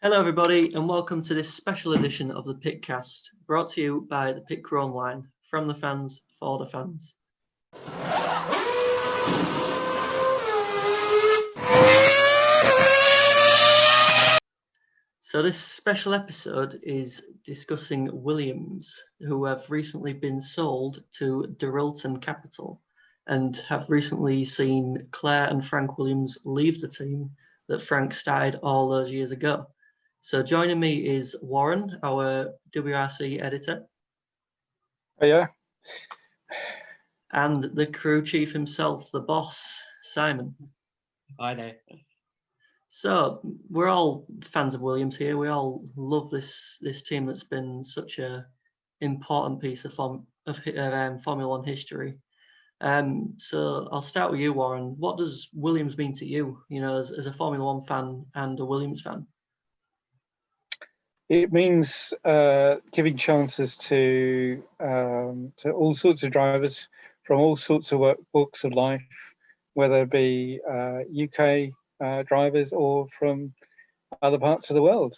Hello everybody and welcome to this special edition of the Pitcast, brought to you by the Pit Crew Online, from the fans, for the fans. So this special episode is discussing Williams, who have recently been sold to Duralton Capital and have recently seen Claire and Frank Williams leave the team that Frank started all those years ago. So joining me is Warren, our WRC editor. Oh, yeah. And the crew chief himself, the boss, Simon. Hi there. So we're all fans of Williams here. We all love this team that's been such a important piece of Formula One history. So I'll start with you, Warren. What does Williams mean to you? You know, as a Formula One fan and a Williams fan. It means giving chances to all sorts of drivers from all sorts of walks of life, whether it be UK drivers or from other parts of the world.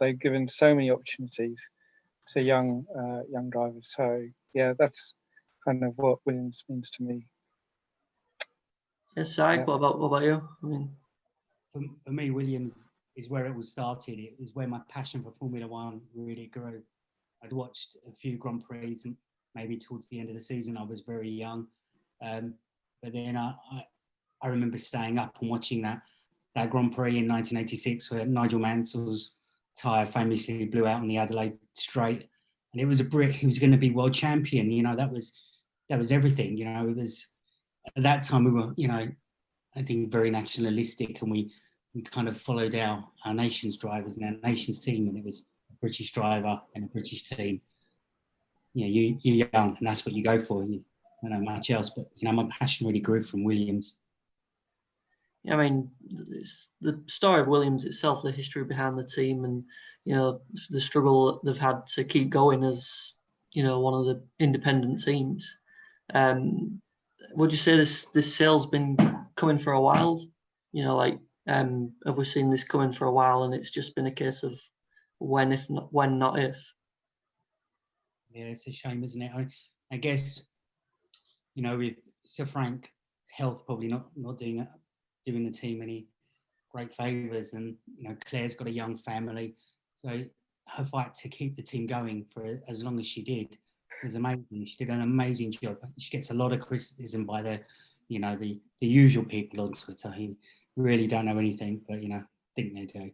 They've given so many opportunities to young drivers. So yeah, that's kind of what Williams means to me. Yes, Si, what about you? I mean, for me, Williams is where it all started. It was where my passion for Formula One really grew. I'd watched a few Grand Prix, and maybe towards the end of the season, I was very young. But then I remember staying up and watching that Grand Prix in 1986 where Nigel Mansell's tyre famously blew out on the Adelaide Straight. And it was a Brit who was going to be world champion. You know, that was everything. You know, it was, at that time we were, you know, I think very nationalistic, and we kind of followed our nation's drivers and our nation's team, and it was a British driver and a British team. You know, you're young, and that's what you go for. You don't know much else, but you know, my passion really grew from Williams. I mean, it's the story of Williams itself, the history behind the team, and you know the struggle they've had to keep going as, you know, one of the independent teams. Would you say this sale's been coming for a while? You know, like have we seen this coming for a while, and it's just been a case of when, if not when, not if? Yeah, it's a shame, isn't it? I guess, you know, with Sir Frank's health probably not doing the team any great favours, and you know, Claire's got a young family, so her fight to keep the team going for as long as she did was amazing. She did an amazing job. She gets a lot of criticism by the usual people on Twitter who really don't know anything, but you know, think they do.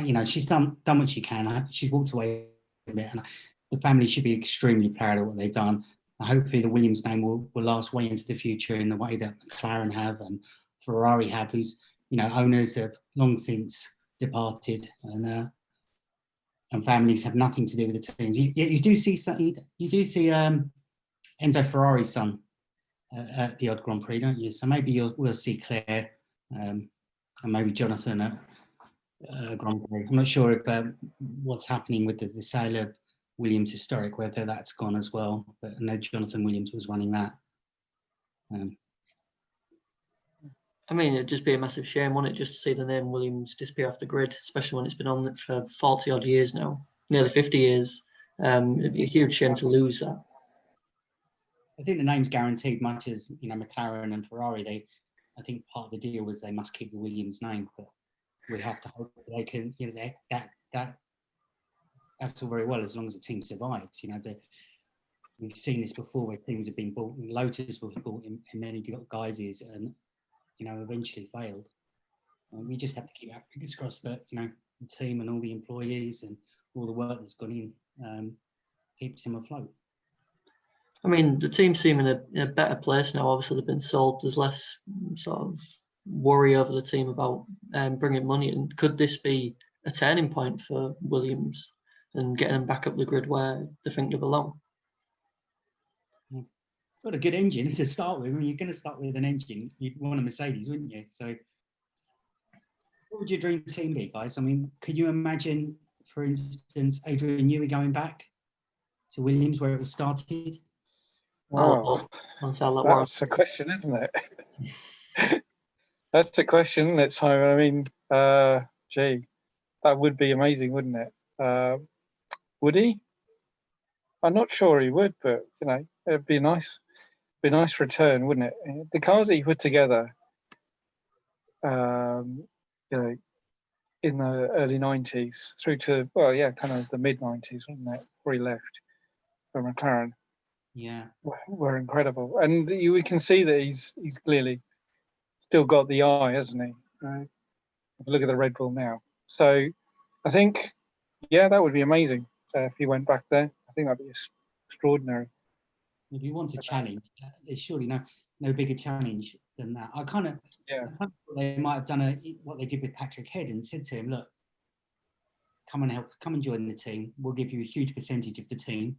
You know, she's done what she can. She's walked away from it, and the family should be extremely proud of what they've done. Hopefully the Williams name will last way into the future in the way that McLaren have and Ferrari have, whose, you know, owners have long since departed, and families have nothing to do with the teams. You do see Enzo Ferrari's son at the odd Grand Prix, don't you? So maybe we'll see Claire and maybe Jonathan at Grand Prix. I'm not sure if what's happening with the sale of Williams Historic, whether that's gone as well, but I know Jonathan Williams was running that. I mean, it'd just be a massive shame, wouldn't it, just to see the name Williams disappear off the grid, especially when it's been on it for 40 odd years now, nearly 50 years. It'd be a huge shame to lose that. I think the name's guaranteed, much as, you know, McLaren and Ferrari. I think part of the deal was they must keep the Williams name, but we have to hope that they can, you know, that's all very well as long as the team survives. You know, we've seen this before where teams have been bought. Lotus was bought in many guises and, you know, eventually failed. And we just have to keep our fingers crossed that, you know, the team and all the employees and all the work that's gone in keeps them afloat. I mean, the team seem in a better place now. Obviously, they've been sold. There's less sort of worry over the team about bringing money in. Could this be a turning point for Williams and getting them back up the grid where they think they belong? Got a good engine to start with. I mean, you're going to start with an engine. You'd want a Mercedes, wouldn't you? So what would your dream team be, guys? I mean, could you imagine, for instance, Adrian Newey going back to Williams where it was started? Oh, that's a question, isn't it? That's the question. It's hard. I mean, Gee, that would be amazing, wouldn't it? Would he? I'm not sure he would, but it'd be a nice return, wouldn't it? The cars that he put together, you know, in the early '90s through to kind of the mid '90s, wasn't it? Before he left for McLaren, Yeah, were incredible, and we can see that he's clearly still got the eye, hasn't he? Right? Look at the Red Bull now. So I think, that would be amazing if he went back there. I think that'd be extraordinary. if you want a challenge, there's surely no bigger challenge than that. I kind of thought they might have done what they did with Patrick Head and said to him, look, come and join the team. We'll give you a huge percentage of the team.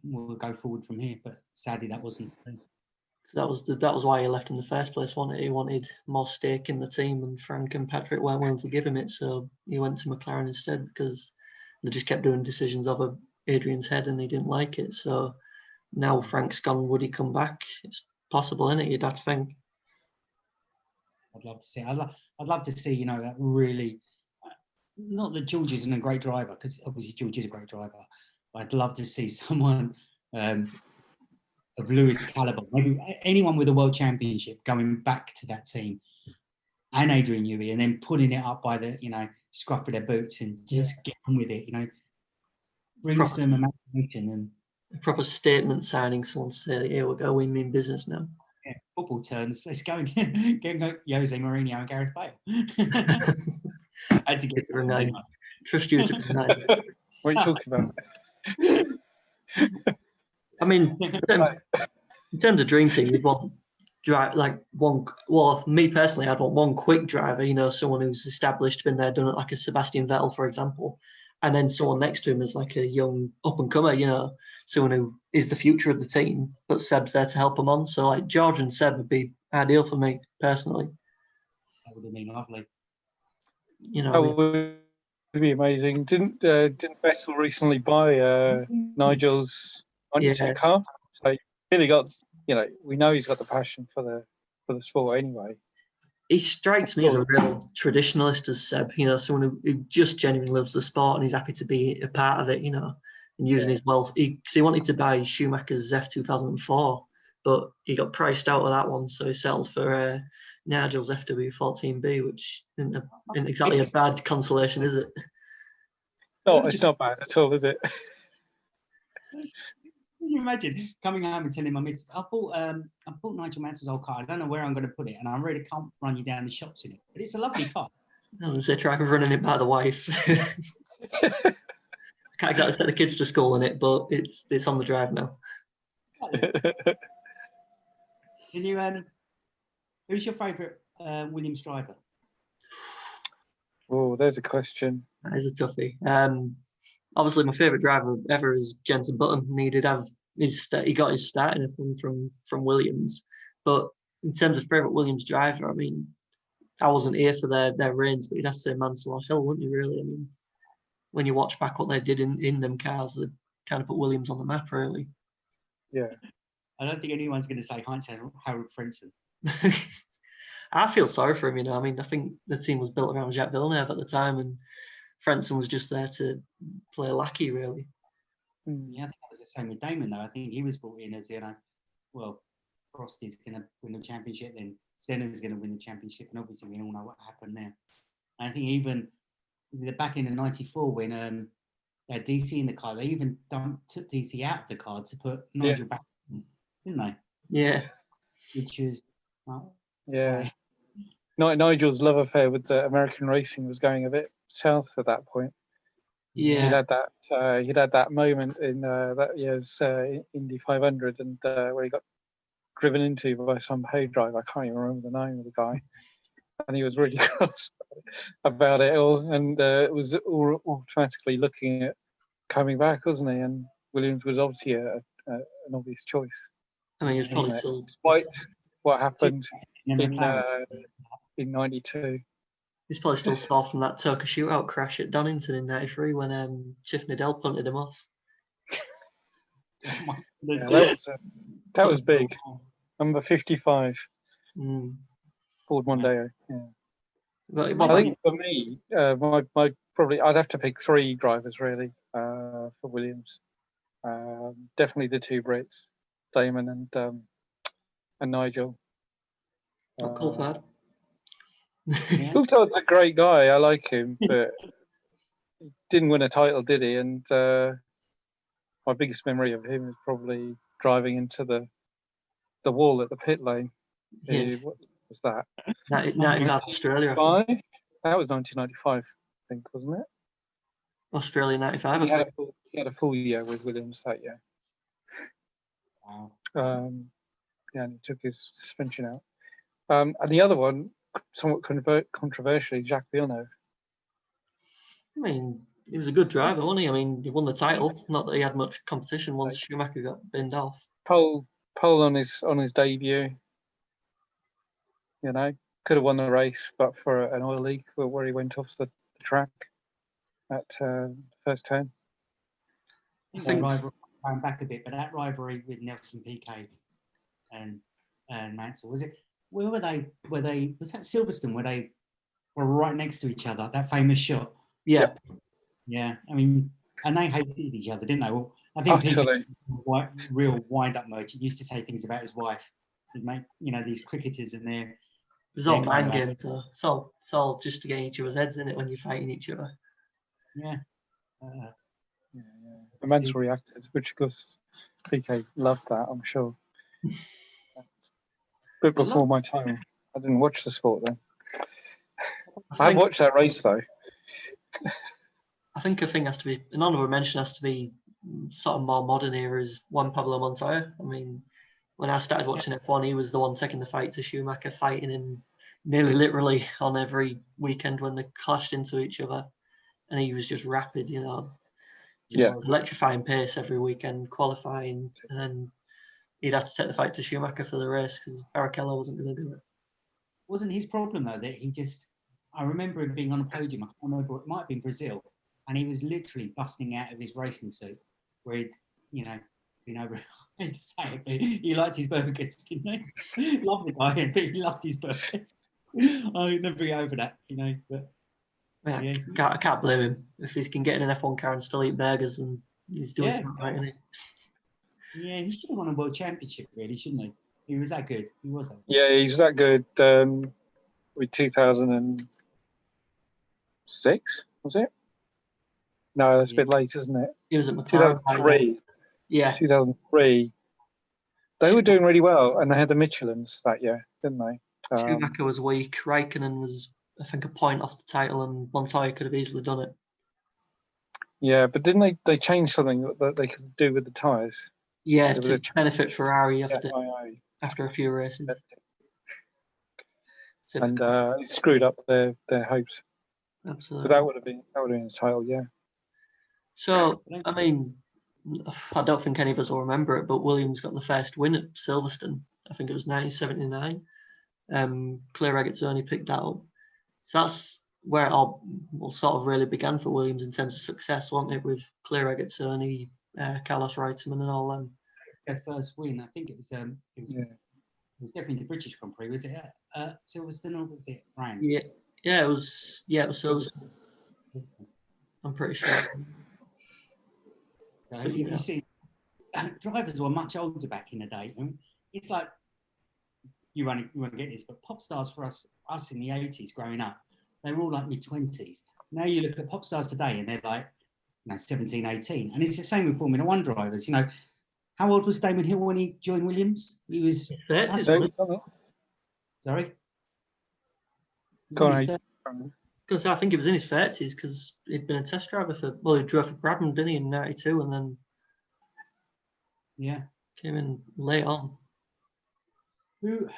We'll go forward from here. But sadly, that wasn't. That was why he left in the first place. He wanted more stake in the team, and Frank and Patrick weren't willing to give him it, so he went to McLaren instead because they just kept doing decisions over Adrian's head, and he didn't like it. So now Frank's gone. Would he come back? It's possible, isn't it? You'd have to think. I'd love to see. I'd love to see. That really. Not that George isn't a great driver, because obviously George is a great driver. But I'd love to see someone. Of Lewis caliber, maybe anyone with a world championship going back to that team, and Adrian Newey, and then putting it up by the scruff of their boots and just get on with it. Bring some imagination and a proper statement signing. Someone say, "Here we go, we mean business now." Yeah, football terms. Let's go and get Jose Mourinho and Gareth Bale. I had to get the name. Trust you to be nice. What are you talking about? I mean, in terms of dream team, you'd want one. Well, me personally, I'd want one quick driver. Someone who's established, been there, done it, like a Sebastian Vettel, for example, and then someone next to him is like a young up and comer. Someone who is the future of the team, but Seb's there to help him on. So like George and Seb would be ideal for me personally. That would have been lovely. That would be amazing. Didn't Vettel recently buy Nigel's car? So he really got, we know he's got the passion for the sport anyway. He strikes me as a real traditionalist, as Seb. Someone who just genuinely loves the sport and he's happy to be a part of it. And using his wealth. Because he wanted to buy Schumacher's F 2004, but he got priced out of that one, so he settled for Nigel's FW14B, which isn't exactly a bad consolation, is it? No, it's not bad at all, is it? Can you imagine coming home and telling my missus, I bought Nigel Mansell's old car. I don't know where I'm going to put it, and I really can't run you down the shops in it. But it's a lovely car. I was going to say, try running it by the wife. I can't exactly take the kids to school in it, but it's on the drive now. Can you? Who's your favourite Williams driver? Oh, there's a question. That is a toughie. Obviously, my favourite driver ever is Jenson Button. He got his starting from Williams. But in terms of favourite Williams driver, I mean, I wasn't here for their reigns, but you'd have to say Mansell or Hill, wouldn't you? Really, I mean, when you watch back what they did in them cars, they kind of put Williams on the map, really. Yeah. I don't think anyone's going to say Heinz Harold Frentzen. I feel sorry for him, I mean, I think the team was built around Jacques Villeneuve at the time, and Frentzen was just there to play lackey, really. Yeah, I think that was the same with Damon, though. I think he was brought in as, Prost is going to win the championship, then Senna's going to win the championship, and obviously we all know what happened there. And I think even back in the '94 when they had DC in the car, they even took DC out of the car to put Nigel back in, didn't they? Yeah. Which was Nigel's love affair with the American racing was going a bit south at that point. Yeah. He'd had that moment in that year's Indy 500, and where he got driven into by some pay driver. I can't even remember the name of the guy, and he was really cross about it all, and it was automatically looking at coming back, wasn't he? And Williams was obviously an obvious choice. I mean, he was probably still, despite what happened in '92. He's probably still sore from that Turkish shootout crash at Donington in '93 when Tiff Needell punted him off. That was big. Number 55. Ford Mondeo. Yeah. But I think for me, my probably I'd have to pick 3 drivers really for Williams. Definitely the 2 Brits, Damon and Nigel. not Coulthard. Yeah. Coulthard's a great guy. I like him, but he didn't win a title, did he? And my biggest memory of him is probably driving into the wall at the pit lane. Yes. What was that? 95 Australia, I think. That was 1995, I think, wasn't it? Australia 95. He had a full year with Williams that year. Wow. Yeah, and he took his suspension out. And the other one, somewhat controversially, Jacques Villeneuve. I mean, he was a good driver, wasn't he? I mean, he won the title. Not that he had much competition once Schumacher got binned off. Pole on his debut. You know, could have won the race, but for an oil leak where he went off the track at first turn. I think rivalry, going back a bit, but that rivalry with Nelson Piquet and Mansell, was it? Where were they? Was that Silverstone where they were right next to each other? That famous shot. Yeah. Yeah. I mean, and they hated each other, didn't they? Well, I think Piquet, real wind-up merchant, used to say things about his wife. He'd make these cricketers and their. It was all mind games, so it's all just to get each other's heads in it when you're fighting each other. Yeah. The Mansell reacted, which of course PK loved that, I'm sure. But before my time, I didn't watch the sport then. I watched that race though. I think a thing has to be, an honourable mention has to be sort of more modern eras, Juan Pablo Montoya. I mean, when I started watching F1, he was the one taking the fight to Schumacher, fighting him nearly literally on every weekend when they clashed into each other. And he was just rapid, electrifying pace every weekend, qualifying, and then he'd have to take the fight to Schumacher for the race because Barrichello wasn't going to do it. Wasn't his problem though that he just? I remember him being on a podium. I can't remember. It might have been Brazil, and he was literally busting out of his racing suit, where he'd been over. I hate to say it, but he liked his burgers, didn't he? Loved the guy, but he loved his burgers. I'll never get over that, But yeah. I can't blame him if he can get in an F1 car and still eat burgers, and he's doing something right, isn't he? Yeah, he should have won a world championship, really, shouldn't he? He was that good. He was that good. Yeah, he's that good. With 2006, was it? No, that's a bit late, isn't it? He was at McLaren. 2003. Yeah. 2003. They were doing really well, and they had the Michelins that year, didn't they? Schumacher was weak. Raikkonen was, I think, a point off the title, and Montoya could have easily done it. Yeah, but didn't they change something that they could do with the tyres? Yeah, to benefit Ferrari after a few races. And it screwed up their hopes. Absolutely. But that would have been a title, yeah. So, I mean, I don't think any of us will remember it, but Williams got the first win at Silverstone. I think it was 1979. Claire Regazzoni picked that up. So that's where it all sort of really began for Williams in terms of success, wasn't it? With Claire Regazzoni, Carlos Reutemann, and all them. Their first win, I think it was definitely the British Grand Prix. Was it at Silverstone or was it France? Yeah, it was Silverstone. I'm pretty sure. You see, drivers were much older back in the day. And it's like you want to get this, but pop stars for us in the 80s growing up, they were all like mid-20s. Now you look at pop stars today and they're like 17, 18. And it's the same with Formula One drivers. How old was Damon Hill when he joined Williams? He was 30. Sorry? Because I think he was in his 30s because he'd been a test driver he drove for Bradman, didn't he, in 92, and then came in late on. Who?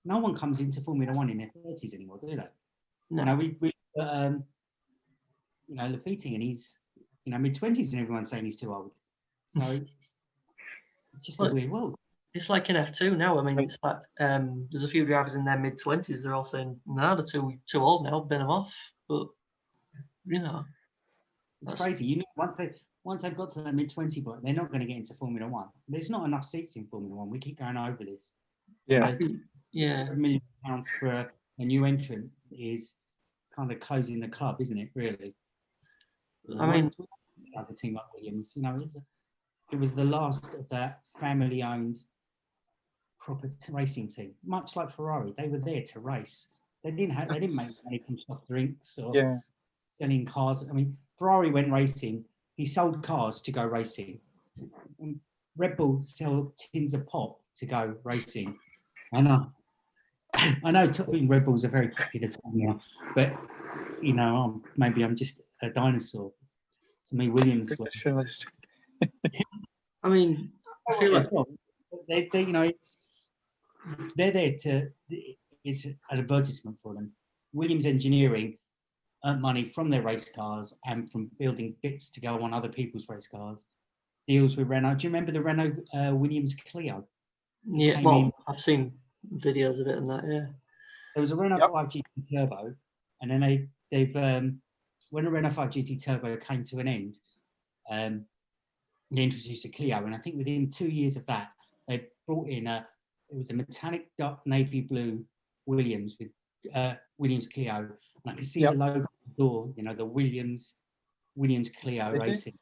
No one comes into Formula One in their 30s anymore, do they? No. We Lafitte, and he's mid-20s, and everyone's saying he's too old. So it's just a weird world. It's like in F2 now. I mean, it's like there's a few drivers in their mid-20s. They're all saying, "No, they're too old now. Bin them off." But it's crazy. Once they've got to their mid-20 point, they're not going to get into Formula One. There's not enough seats in Formula One. We keep going over this. Yeah. £1 million for a new entrant is kind of closing the club, isn't it? Really. I mean, the team like Williams, it was the last of that family-owned proper racing team, much like Ferrari. They were there to race. They didn't make money from soft drinks or selling cars. I mean, Ferrari went racing. He sold cars to go racing. And Red Bull sell tins of pop to go racing. I know Red Bull's a very popular team now, but maybe I'm just a dinosaur. To me, Williams. I mean, I feel like they're there to. It's an advertisement for them. Williams Engineering earn money from their race cars and from building bits to go on other people's race cars. Deals with Renault. Do you remember the Renault Williams Clio? Yeah, well, I've seen videos of it and that. Yeah, there was a Renault 5 GT Turbo, and then they've when a Renault 5 GT Turbo came to an end, they introduced a Clio, and I think within 2 years of that, they brought in it was a metallic dark navy blue Williams with Williams Clio, and I can see the logo on the door. The Williams Clio racing.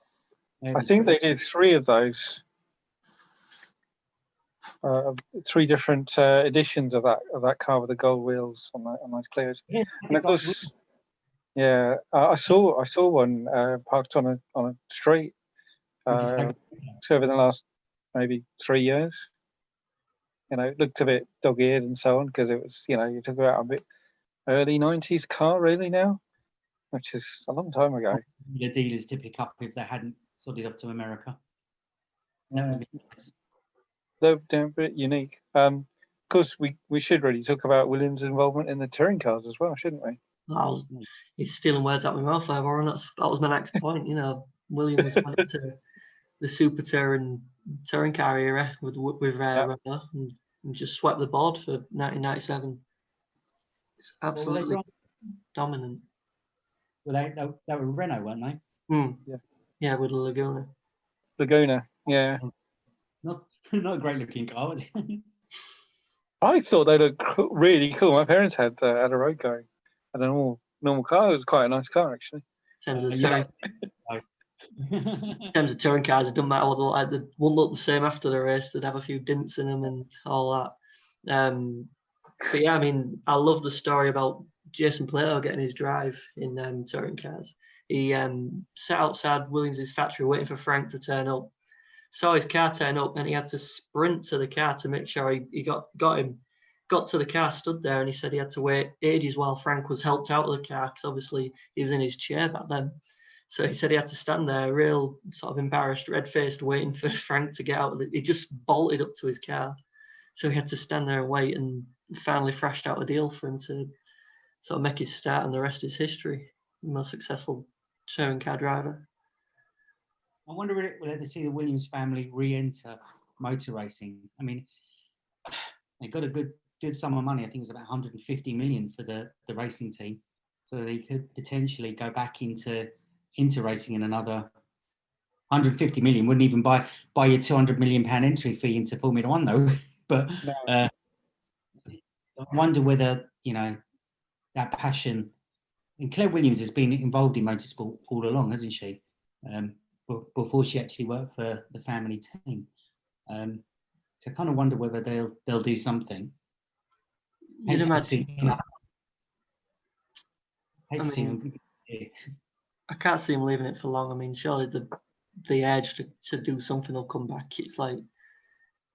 I think they did 3 of those, 3 different editions of that car with the gold wheels on those Clios. Yeah, and of course, I saw one parked on a street over the last maybe 3 years. It looked a bit dog-eared and so on because it was, you talk about a bit early 90s car really now, which is a long time ago. The dealers to pick up if they hadn't sold it off to America. They're a bit unique. Of course, we should really talk about Williams' involvement in the touring cars as well, shouldn't we? You're stealing words out of my mouth there, Warren. That was my next point. Williams went into the super touring car era with Renault and just swept the board for 1997. It's absolutely dominant. Well, they were Renault, weren't they? Yeah, with the Laguna. Yeah. Not a great looking car, was it? I thought they looked really cool. My parents had a road going, and a normal car. It was quite a nice car, actually. In terms of touring cars, it doesn't matter what they look like. They won't look the same after the race. They'd have a few dents in them and all that. But yeah, I mean, I love the story about Jason Plato getting his drive in touring cars. He sat outside Williams' factory waiting for Frank to turn up. Saw his car turn up, and he had to sprint to the car to make sure he got him. Got to the car, stood there, and he said he had to wait ages while Frank was helped out of the car because obviously he was in his chair back then. So he said he had to stand there, real sort of embarrassed, red-faced, waiting for Frank to get out. He just bolted up to his car. So he had to stand there and wait, and finally thrashed out a deal for him to sort of make his start, and the rest is history. The most successful touring car driver. I wonder if we'll ever see the Williams family re-enter motor racing. I mean, they got a good sum of money. I think it was about 150 million for the racing team. So they could potentially go back into racing in another 150 million. Wouldn't even buy your 200 million pound entry fee into Formula One though. But I wonder whether that passion. And Claire Williams has been involved in motorsport all along, hasn't she? Before she actually worked for the family team. So I kind of wonder whether they'll do something. I can't see him leaving it for long. I mean, surely the urge to do something will come back. It's like,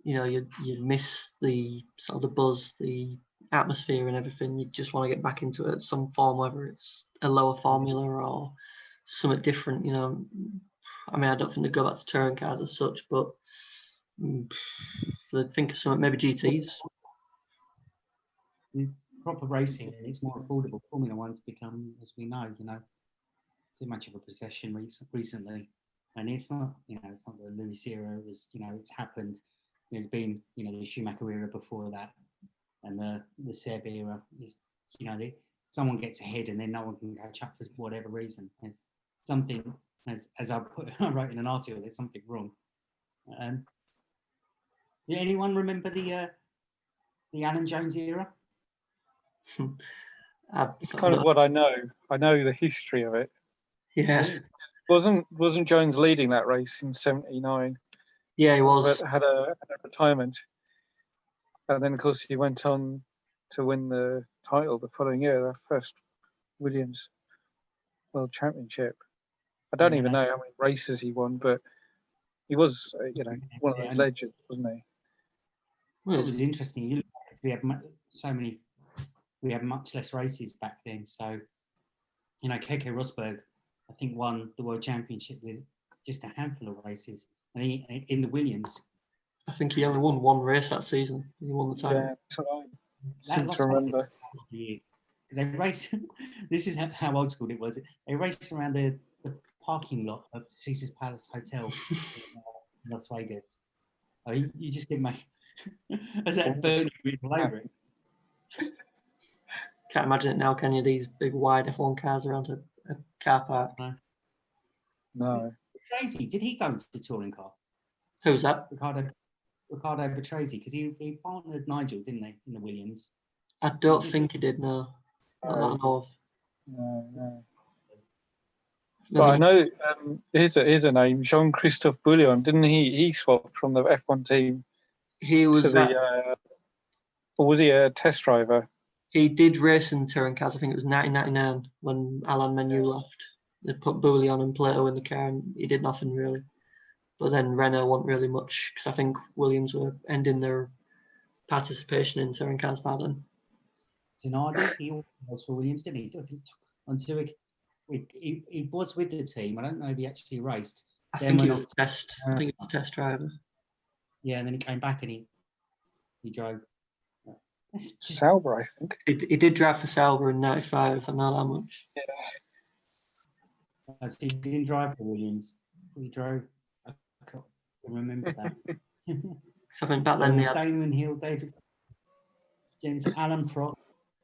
you miss the sort of the buzz, the atmosphere and everything. You just want to get back into it at some form, whether it's a lower formula or something different. I mean, I don't think they go back to touring cars as such, but I think of something, maybe GTs. Proper racing, it's more affordable. Formula One's become, as we know, too much of a possession recently, and it's not, it's not the Lewis era. It was, it's happened. There's been, the Schumacher era before that, and the Seb era. Is, someone gets ahead and then no one can catch up for whatever reason. There's something, as I wrote in an article, there's something wrong. Anyone remember the Alan Jones era? It's kind of what I know. I know the history of it. Yeah, Wasn't Jones leading that race in '79? yeah, he was. But had a retirement, and then of course he went on to win the title the following year, the first Williams World Championship. I don't even know how many races he won, but he was, one of those legends, wasn't he? Well, it was interesting. You look, we had we had much less races back then. So, Keke Rosberg, I think, won the World Championship with just a handful of races. And in the Williams, I think he only won one race that season. He won the title. Yeah, so I seem to remember. Because they raced. This is how old school it was. They raced around the parking lot of Caesar's Palace Hotel in Las Vegas. I mean, you just get my as that burning all over it. Can't imagine it now, can you? These big wide F1 cars around a car park. No. Crazy. Did he go into the touring car? Who's that? Ricardo Patrese, because he partnered Nigel, didn't he, in the Williams? I don't think he did. No, not that I know of. No. But I know here's a name, Jean-Christophe Bouillon. Didn't he swapped from the F1 team? He was to the, or was he a test driver? He did race in touring cars. I think it was 1999 when Alain Menu left. They put Bouillon and Plato in the car, and he did nothing really. But then Renault wasn't really much, because I think Williams were ending their participation in touring cars by then. Zanardi, he was for Williams, didn't he? Until he was with the team. I don't know if he actually raced. I think he was a test driver. Yeah, and then he came back and he drove. Sauber, I think. He did drive for Sauber in '95. I know that much. Yeah. So he didn't drive for Williams. He drove. I can't remember that. I think back then they had Damon Hill, David Jens, Alan Prost.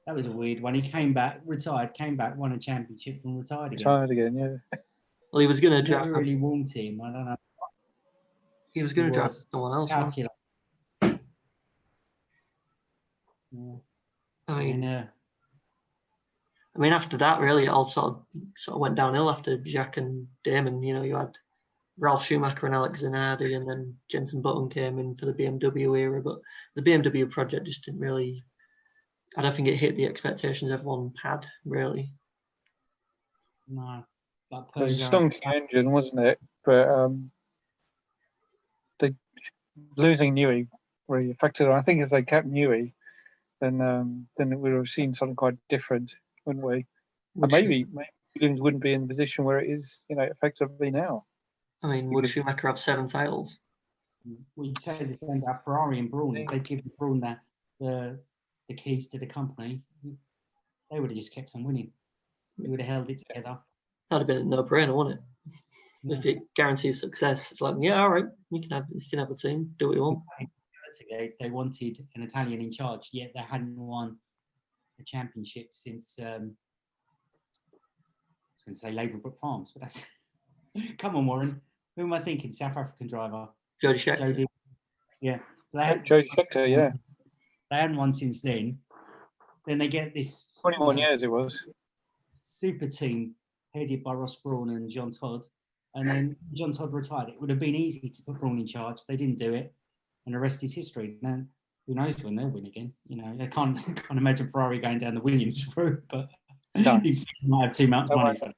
That was a weird one. He came back, retired, won a championship and retired again. Retired again, yeah. Well, he was going to drive. Never really warmed him. I don't know. He was going to drive someone else. Yeah. I mean, after that, really, it all sort of went downhill after Jacques and Damon. You had Ralf Schumacher and Alex Zanardi, and then Jenson Button came in for the BMW era. But the BMW project just didn't really. I don't think it hit the expectations everyone had, really. No. It was a stonking engine, wasn't it? But losing Newey really affected it. I think if they kept Newey, then we would have seen something quite different, wouldn't we? And maybe Williams wouldn't be in the position where it is, effectively now. I mean, would Schumacher have 7 titles? Well, you'd say the same about Ferrari and Brawn. If they'd given Brawn the keys to the company, they would have just kept on winning. They would have held it together. That'd have been a no-brainer, wouldn't it? Yeah. If it guarantees success, it's like, yeah, all right, you can have a team, do what you want. They wanted an Italian in charge, yet they hadn't won a championship since I was going to say Labour Farms, but that's come on, Warren. Who am I thinking? South African driver. Jody Scheckter. Yeah. So Jody Scheckter, yeah. They hadn't won since then. Then they get this 21 years it was. Super team headed by Ross Brawn and John Todd. And then John Todd retired. It would have been easy to put Brawn in charge. They didn't do it. And the rest is history. Now, who knows when they'll win again? I can't imagine Ferrari going down the Williams route, but you might have too much money for it.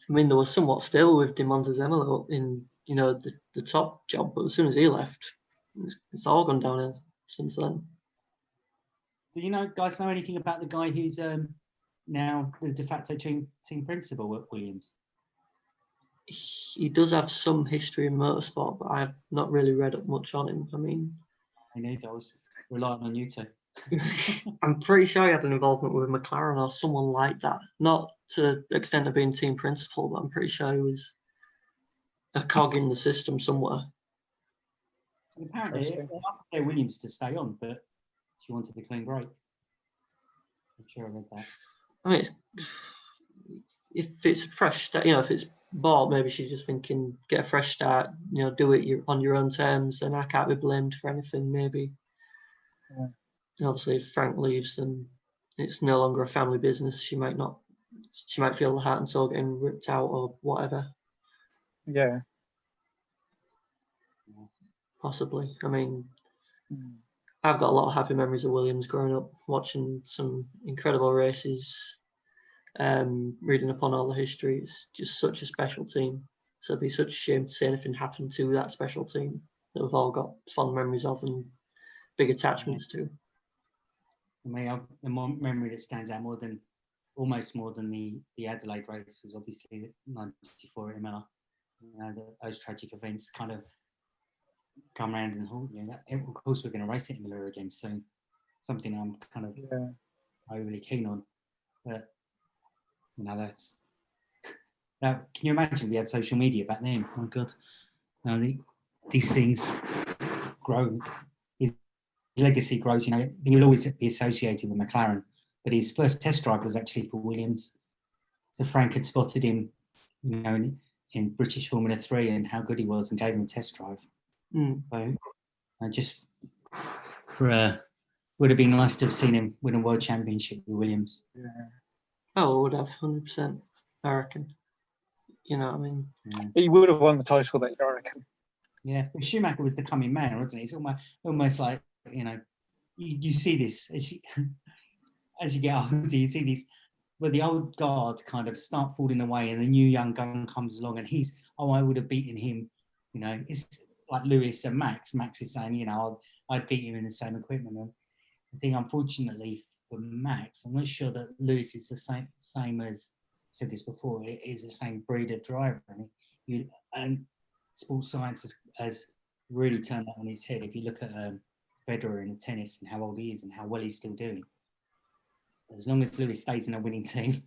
I mean, they were somewhat stable with De Montezemolo in, the top job, but as soon as he left, it's all gone downhill since then. Do you guys know anything about the guy who's now the de facto team principal at Williams? He does have some history in motorsport, but I've not really read up much on him. I mean, I know I was relying on you two. I'm pretty sure he had an involvement with McLaren or someone like that. Not to the extent of being team principal, but I'm pretty sure he was a cog in the system somewhere. And apparently, they asked Williams to stay on, but she wanted a clean break. I'm sure I read that. I mean, if it's a fresh start, if it's bought, maybe she's just thinking, get a fresh start, do it on your own terms, and I can't be blamed for anything, maybe. Yeah. And obviously, if Frank leaves, then it's no longer a family business. She might feel the heart and soul getting ripped out or whatever. Yeah. Possibly. I mean, Mm. I've got a lot of happy memories of Williams growing up, watching some incredible races, reading upon all the history. It's just such a special team. So it'd be such a shame to see anything happen to that special team that we've all got fond memories of and big attachments to. I mean, the memory that stands out almost more than the Adelaide race was obviously '94 at Imola. You know, those tragic events kind of come around and haunt you. Of course, we're going to race at Imola again soon. Something I'm kind of overly keen on. But you know, that's now. Can you imagine we had social media back then? Oh my God, these things grow. His legacy grows. You know, he will always be associated with McLaren. But his first test drive was actually for Williams. So Frank had spotted him, you know, in British Formula 3 and how good he was, and gave him a test drive. So just would have been nice to have seen him win a world championship with Williams. Yeah. Oh, would have 100%. I reckon. You know what I mean? Yeah. He would have won the title that year, I reckon. Yeah, but Schumacher was the coming man, wasn't he? It's almost like, you know, you see this as you get older, you see these where the old guard kind of start falling away and the new young gun comes along and I would have beaten him. You know, it's like Lewis and Max. Max is saying, you know, I'd beat him in the same equipment. And I think, unfortunately for Max, I'm not sure that Lewis is the same as, I said this before, it is the same breed of driver. And sports science has really turned that on his head. If you look at Federer in the tennis and how old he is and how well he's still doing, as long as Lewis stays in a winning team,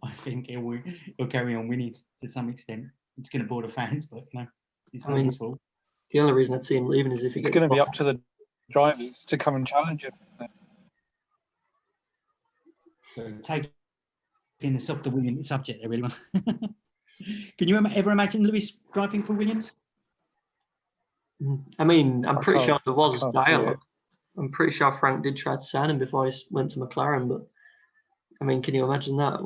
I think he'll carry on winning to some extent. It's going to bore the fans, but you know, it's not his fault. The only reason I'd see him leaving is if he gets going to be up to the drivers to come and challenge him. So taking this off the Williams subject, there, really. Can you ever imagine Lewis driving for Williams? I mean, I'm pretty sure there was dialogue. I'm pretty sure Frank did try to sign him before he went to McLaren, but I mean, can you imagine that?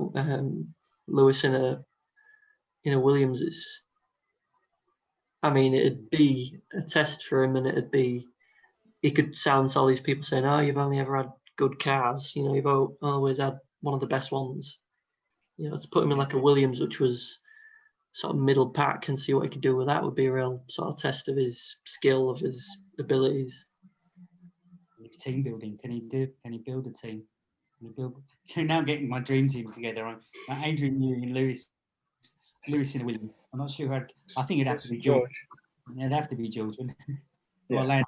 Lewis in a Williams, it'd be a test for him, and he could silence all these people saying, "Oh, you've only ever had good cars. You know, you've always had one of the best ones." You know, to put him in like a Williams, which was sort of middle pack, and see what he could do with that would be a real sort of test of his skill, of his abilities. Team building. Can he build a team? So now getting my dream team together on Adrian Newey and Lewis and Williams. I'm not sure. I think it'd have to be George. Yeah, it'd have to be George. Yeah.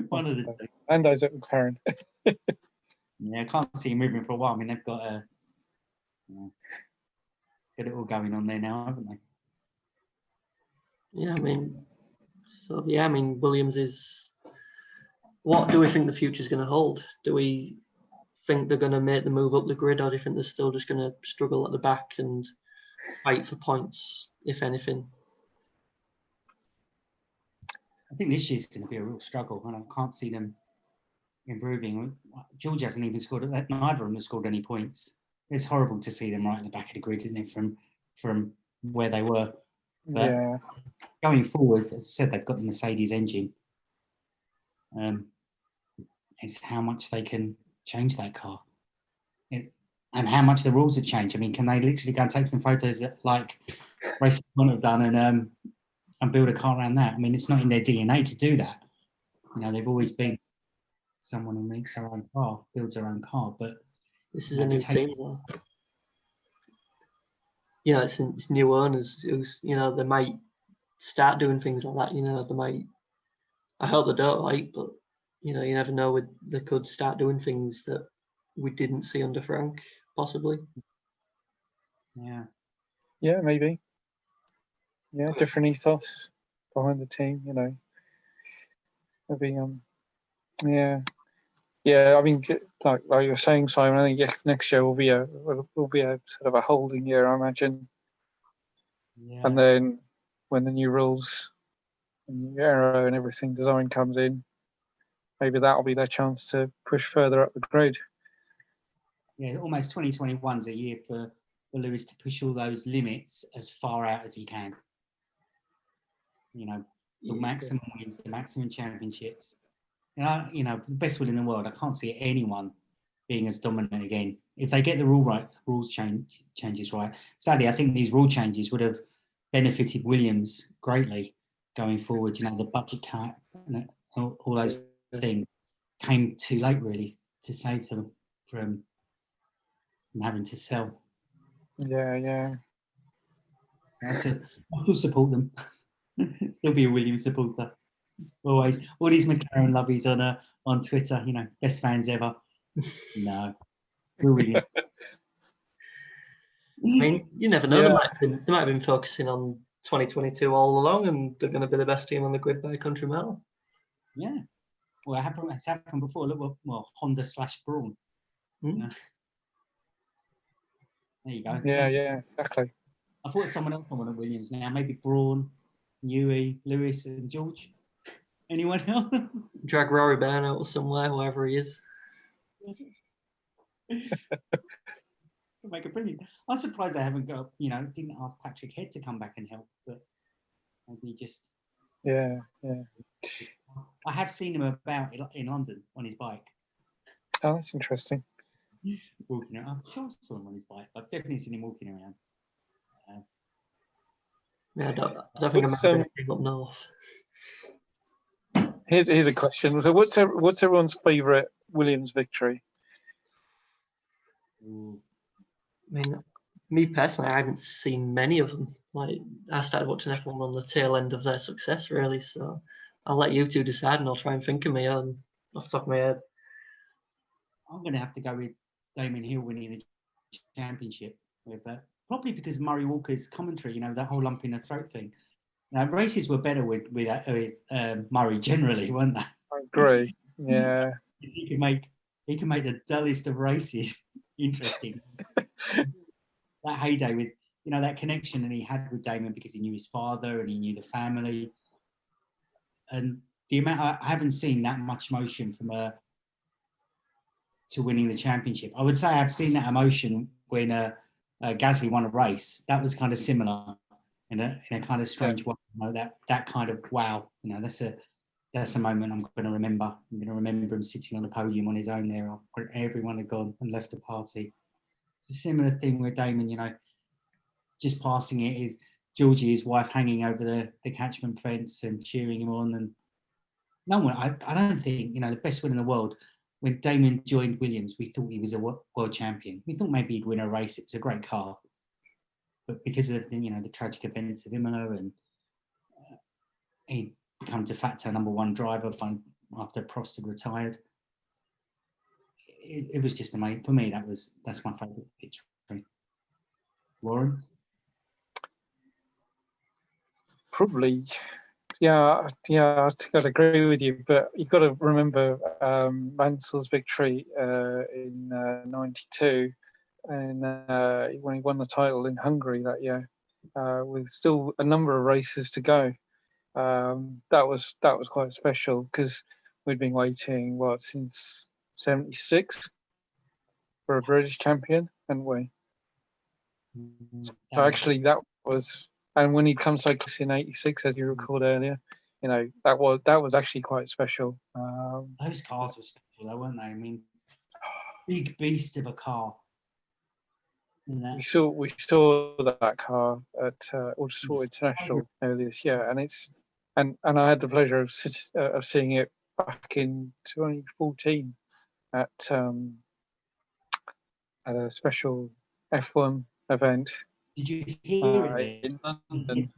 One of the two. Lando's at McLaren. Yeah, I can't see him moving for a while. I mean, they've got got it all going on there now, haven't they? Yeah, Williams is. What do we think the future is going to hold? Do we think they're going to make the move up the grid, or do you think they're still just going to struggle at the back and fight for points, if anything? I think this year's going to be a real struggle, and I can't see them improving. George hasn't even scored. Neither of them have scored any points. It's horrible to see them right at the back of the grid, isn't it? From where they were. But going forward, as I said, they've got the Mercedes engine. It's how much they can change that car, and how much the rules have changed. I mean, can they literally go and take some photos that, like Racing Point have done and build a car around that? I mean, it's not in their DNA to do that. You know, they've always been someone who makes their own car, builds their own car. But this is a new team, though. You know, it's new owners. You know, they might start doing things like that. You know, they might. I hope they don't, but you know, you never know. They could start doing things that we didn't see under Frank, possibly. Yeah. Yeah, maybe. Yeah, different ethos behind the team. You know, maybe. Yeah. I mean, like you're saying, Simon. I think next year will be a sort of a holding year, I imagine. Yeah. And then when the new rules and the aero and everything design comes in, maybe that'll be their chance to push further up the grade. Yeah, almost 2021's a year for Lewis to push all those limits as far out as he can. You know, the maximum wins, the maximum championships. You know, the best will in the world. I can't see anyone being as dominant again. If they get the rules changes right. Sadly, I think these rule changes would have benefited Williams greatly going forward. You know, the budget cap and all those things came too late, really, to save them from having to sell. Yeah. I still support them. Still be a Williams supporter. Always. All these McLaren lovies on Twitter, you know, best fans ever. No. We're Williams. I mean, you never know. They might have been focusing on 2022 all along, and they're going to be the best team on the grid by a country mile. Yeah. Well, it's happened before. Look, well, Honda / Brawn. You know? There you go. Yeah, exactly. I thought someone else on Williams now. Maybe Brawn, Newey, Lewis, and George. Anyone else? Drag Rory Byrne out somewhere, wherever he is. Make it brilliant. I'm surprised they haven't got, you know, didn't ask Patrick Head to come back and help, but maybe just. Yeah. I have seen him about in London on his bike. Oh, that's interesting. Walking around. I'm sure I saw him on his bike. I've definitely seen him walking around. Yeah, I don't think I'm ever up north. Here's a question. So, what's everyone's favourite Williams victory? Ooh. I mean, me personally, I haven't seen many of them. Like, I started watching F1 on the tail end of their success, really. So I'll let you two decide, and I'll try and think of my own off the top of my head. I'm going to have to go with Damon Hill winning the championship with that. Probably because Murray Walker's commentary, you know, that whole lump in the throat thing. Now, races were better with Murray generally, weren't they? I agree. Yeah. He can make the dullest of races interesting. That heyday with, you know, that connection that he had with Damon because he knew his father and he knew the family, and the amount I haven't seen that much emotion from to winning the championship. I would say I've seen that emotion when Gasly won a race. That was kind of similar in a kind of strange way. You know, that kind of wow. You know, that's a moment I'm going to remember. I'm going to remember him sitting on the podium on his own there after everyone had gone and left the party. It's a similar thing with Damon. You know, just passing it is Georgie, his wife, hanging over the catchment fence and cheering him on. And no one, I don't think, you know, the best win in the world. When Damon joined Williams, we thought he was a world champion. We thought maybe he'd win a race. It was a great car. But because of the, you know, the tragic events of Imola, and he become de facto #1 driver after Prost had retired. It was just amazing. For me, that's my favourite victory. Warren? Probably. Yeah, I think I'd agree with you, but you've got to remember Mansell's victory in '92, and when he won the title in Hungary that year, with still a number of races to go. That was quite special because we'd been waiting since '76 for a British champion, hadn't we? So actually, that was. And when he comes so close in '86, as you recalled earlier, you know, that was actually quite special. Those cars were special, though, weren't they? I mean, big beast of a car. We saw that car at Autosport International earlier this year, and I had the pleasure of seeing it back in 2014 at a special F1 event. Did you hear it in London?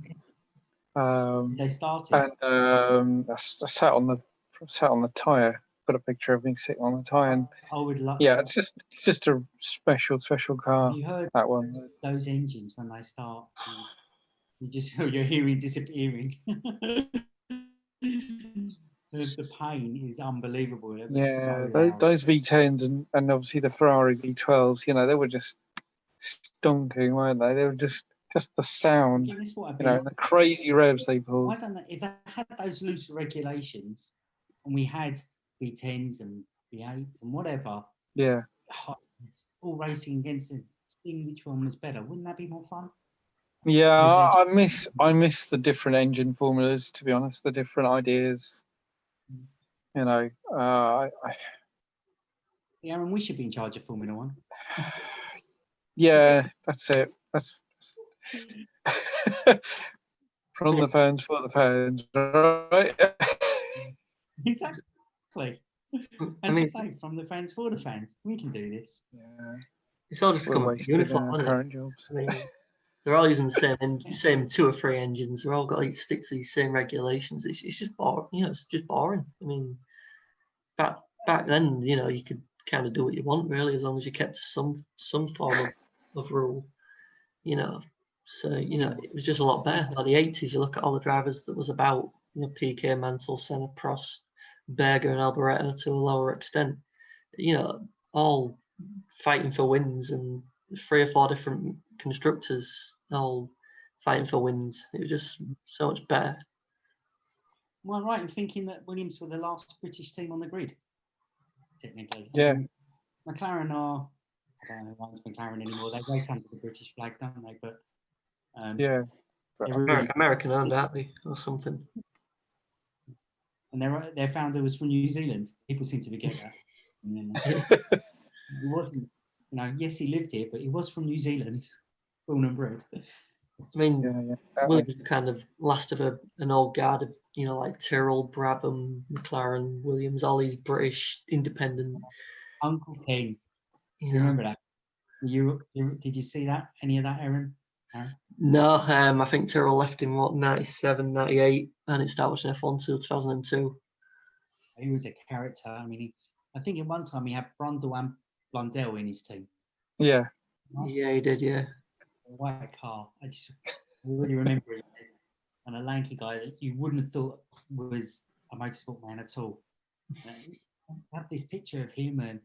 They started. And I sat on the tyre. Got a picture of me sitting on the tyre. And I would love. Yeah, it's just a special car. Have you heard that one? Those engines when they start, you just feel your hearing disappearing. The pain is unbelievable. Yeah, those V10s and obviously the Ferrari V12s. You know, they were just stonking, weren't they? They were just the sound, you know, and the crazy revs they pulled. I don't know if they had those loose regulations, and we had V10s and V8s and whatever. Yeah, It's all racing against it, seeing which one was better. Wouldn't that be more fun? Yeah, Or is it I miss the different engine formulas, to be honest, the different ideas. You know, Aaron, we should be in charge of Formula One. yeah, that's it. That's from the fans for the fans, right? Exactly. I As mean, I say, from the fans for the fans. We can do this. Yeah, it's all just we're become a wasted uniform, our hasn't it? current jobs. I mean, they're all using the same 2 or 3 engines. They're all got to stick to these same regulations. It's just boring. You know, it's just boring. I mean, back then, you know, you could kind of do what you want really, as long as you kept some form of rule. You know, so you know it was just a lot better. Like the 80s, you look at all the drivers that was about. You know, PK, Mansell, Senna, Prost, Berger, and Alboreto to a lower extent. You know, all fighting for wins, and 3 or 4 different constructors all fighting for wins. It was just so much better. Am I right in thinking that Williams were the last British team on the grid? Technically. Yeah. McLaren are, I don't know why it's McLaren anymore. They race under the British flag, don't they? But Yeah. they're really, American owned, aren't they, or something? and their founder was from New Zealand. People seem to forget that. He wasn't, you know, yes, he lived here, but he was from New Zealand, born and bred. I mean, Yeah. Williams kind of last of an old guard of, you know, like Tyrrell, Brabham, McLaren, Williams, all these British independent. Uncle King. Do You you know. remember that? Did you see that? Any of that, Aaron? No, I think Tyrrell left in what 97, 98, and it started watching F1 till 2002. He was a character. I mean, I think at one time he had Brundle and Blundell in his team. Yeah. Yeah, he did. Yeah. A white car. I really remember it. And a lanky guy that you wouldn't have thought was a motorsport man at all. I have this picture of him and,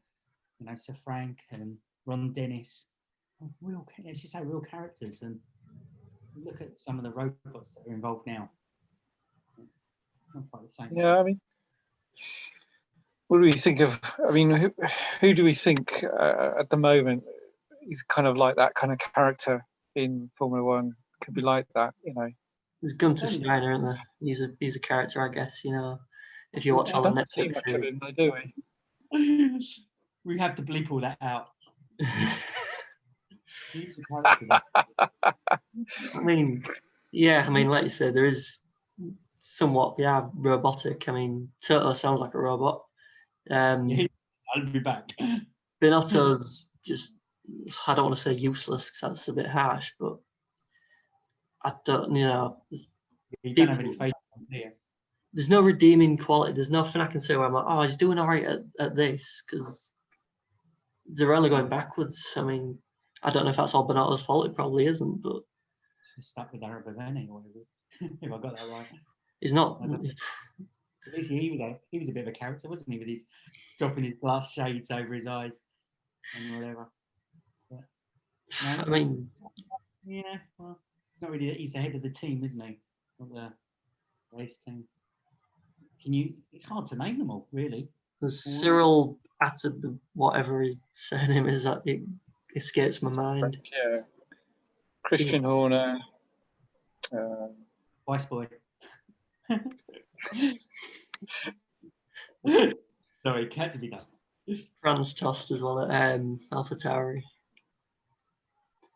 you know, Sir Frank and Ron Dennis. As you say, real characters. And look at some of the robots that are involved now. It's not quite the same. Yeah, I mean, what do we think of? I mean, who do we think at the moment is kind of like that kind of character in Formula One? Could be like that, you know. There's Gunter Steiner, isn't there? He's a character, I guess. You know, if you watch all the Netflix series. Him, do we? We have to bleep all that out. I mean, yeah. I mean, like you said, there is somewhat, yeah, robotic. I mean, Toto sounds like a robot. I'll be back. Binotto's just, I don't want to say useless because that's a bit harsh, but I don't, you know. You don't have any faith there. There's no redeeming quality. There's nothing I can say where I'm like, oh, he's doing all right at this, because they're only going backwards. I mean, I don't know if that's all Binotto's fault. It probably isn't, but Stuck with Arab Aveni or whatever. If I got that right. he's not. At least he was a bit of a character, wasn't he? With his dropping his glass shades over his eyes and whatever. But, no, I mean, yeah, well, it's not really. He's the head of the team, isn't he? Not the race team. It's hard to name them all, really. Cyril Attab, whatever his surname is, that it escapes my mind. Yeah. Christian Horner. Vice Boy. Sorry, had to be done. Franz Tost as well at AlphaTauri.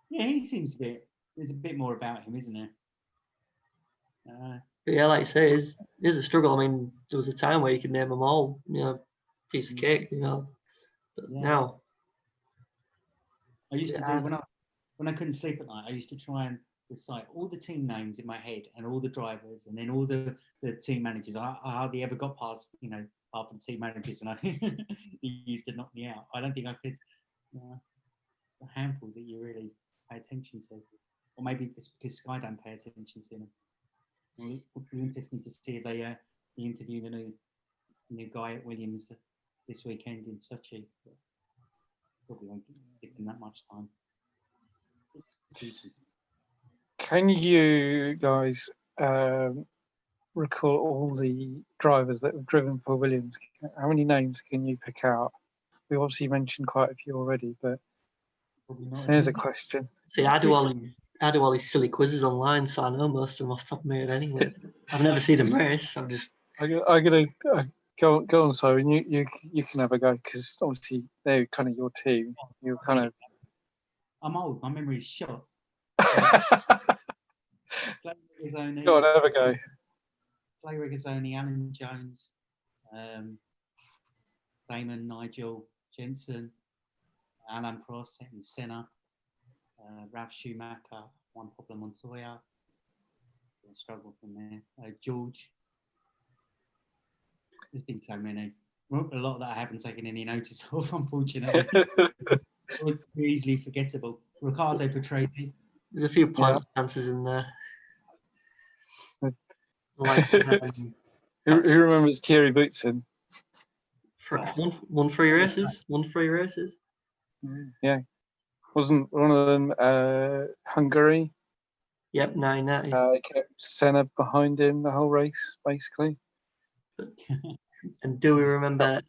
Yeah, he seems there's a bit more about him, isn't there? But yeah, like you say, it's a struggle. I mean, there was a time where you could name them all, you know, piece of cake, you know. But now, I used to do when I couldn't sleep at night. I used to try and recite all the team names in my head and all the drivers and then all the team managers. I hardly ever got past, you know, half of the team managers, and he used to knock me out. I don't think I could. A handful that you really pay attention to, or maybe it's because Sky don't pay attention to them. It would be interesting to see if they interview the new guy at Williams this weekend in Sochi. But probably won't give them that much time. Can you guys recall all the drivers that have driven for Williams? How many names can you pick out? we obviously mentioned quite a few already, but Probably not. there's a question. See, I do all these silly quizzes online, so I know most of them off the top of my head anyway. I've never seen them race. I'm just. I'm gonna go on, Simon. You can have a go because obviously they're kind of your team. You're kind of. I'm old. My memory's shot. Clay Regazzoni. Go on, have a go. Clay Regazzoni, Alan Jones, Damon, Nigel, Jensen, Alain Prost, and Senna, Ralph Schumacher, Juan Pablo Montoya. Struggle from there. George. There's been so many. A lot that I haven't taken any notice of, unfortunately. Too easily forgettable. Riccardo Patrese. There's a few point answers in there. Like who remembers Thierry Boutsen? Won 3 races. Won 3 races. Yeah, wasn't one of them Hungary? Yep, 990. He kept Senna behind him the whole race, basically. And do we remember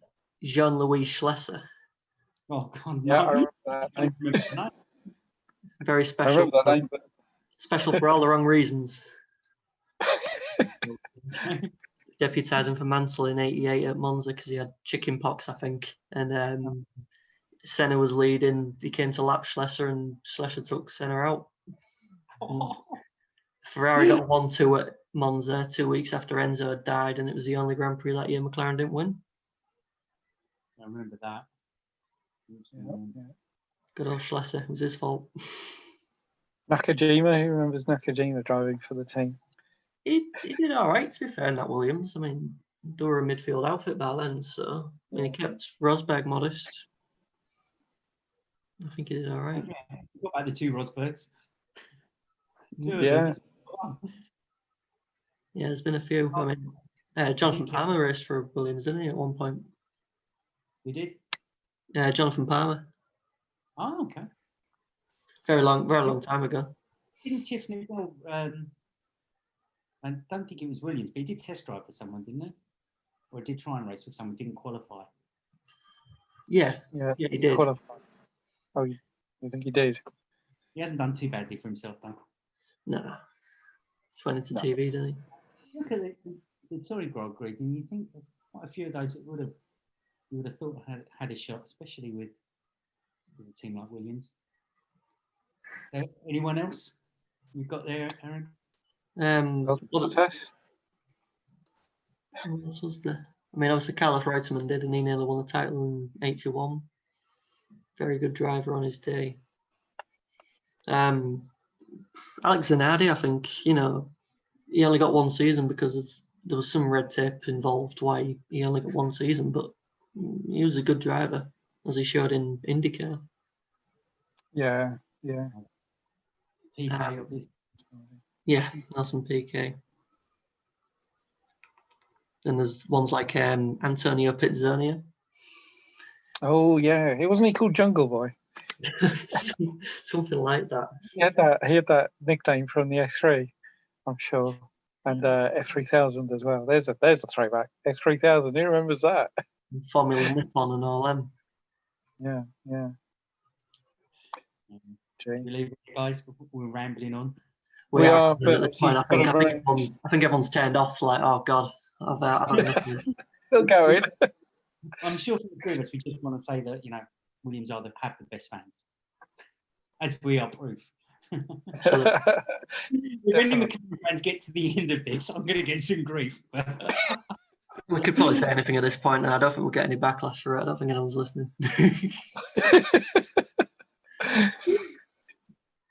Jean-Louis Schlesser? Oh God, yeah, no. I remember that name. Very I special. remember that name, but... Special for all the wrong reasons. Deputising for Mansell in '88 at Monza because he had chicken pox, I think. And Senna was leading. He came to lap Schlesser, and Schlesser took Senna out. Ferrari got 1-2 at Monza 2 weeks after Enzo had died, and it was the only Grand Prix that year McLaren didn't win. I remember that. Yeah. Good old Schlesser. It was his fault. Nakajima, who remembers Nakajima driving for the team? He did all right, to be fair, in that Williams. I mean, they were a midfield outfit by then, so I mean, he kept Rosberg modest. I think he did all right. Yeah, what about the 2 Rosbergs? Yeah. Yeah, there's been a few. I mean, Jonathan Palmer raced for Williams, didn't he, at one point? We did? Jonathan Palmer. Oh, okay. Very long time ago. Didn't Tiffany go? I don't think it was Williams, but he did test drive for someone, didn't he? Or did try and race for someone, didn't qualify. Yeah, he did. Qualify. Oh, you think he did? He hasn't done too badly for himself, though. No. Just went into TV, didn't he? Look at the Tory Grand Prix, and you think there's quite a few of those that you would have thought had a shot, especially with a team like Williams. Anyone else you've got there, Aaron? What else was there? I mean, obviously, Carlos Reutemann did, and he nearly won the title in '81. Very good driver on his day. Alex Zanardi, I think, he only got 1 season because there was some red tape involved why he only got 1 season, but he was a good driver, as he showed in IndyCar. Yeah. PK, obviously. Yeah, Nelson PK. And there's ones like Antonio Pizzonia. Oh yeah, wasn't he called Jungle Boy? Something like that. He had that nickname from the F3, I'm sure, and F3000 as well. There's a throwback. F3000. Who remembers that? Formula Nippon and all them. Yeah. We leave it, guys. We're rambling on. We are. But at the point, I think everyone's turned off. Like, oh God, I've had enough. Still going. I'm sure for the 3 of us, we just want to say that Williams have the best fans, as we are proof. When the McLaren fans get to the end of this, I'm going to get some grief. We could probably say anything at this point, and I don't think we'll get any backlash for it. I don't think anyone's listening.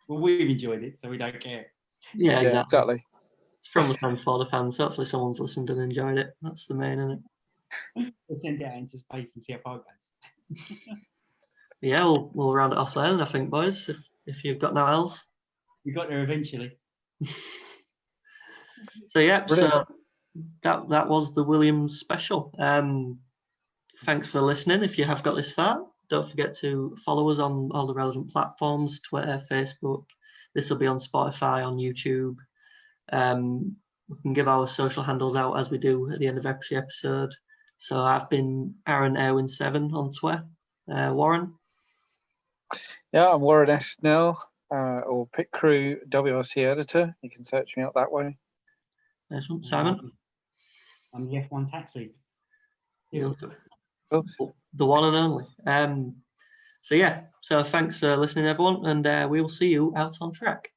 Well, we've enjoyed it, so we don't care. Yeah, exactly. It's from the fans for the fans. Hopefully, someone's listened and enjoyed it. That's the main, isn't it? We'll send it out into space and see how far it goes. Yeah, we'll round it off there, and I think, boys, if you've got no else, we got there eventually. So yeah, brilliant. So that was the Williams special. Thanks for listening. If you have got this far, don't forget to follow us on all the relevant platforms: Twitter, Facebook. This will be on Spotify, on YouTube. We can give our social handles out as we do at the end of every episode. So I've been Aaron Erwin7 on Twitter. Warren? Yeah, I'm Warren S. Snell, or Pit Crew WRC editor. You can search me out that way. Nice one. Simon? I'm the F1 taxi. Yeah. Oops. The one and only. So thanks for listening, everyone, and we will see you out on track.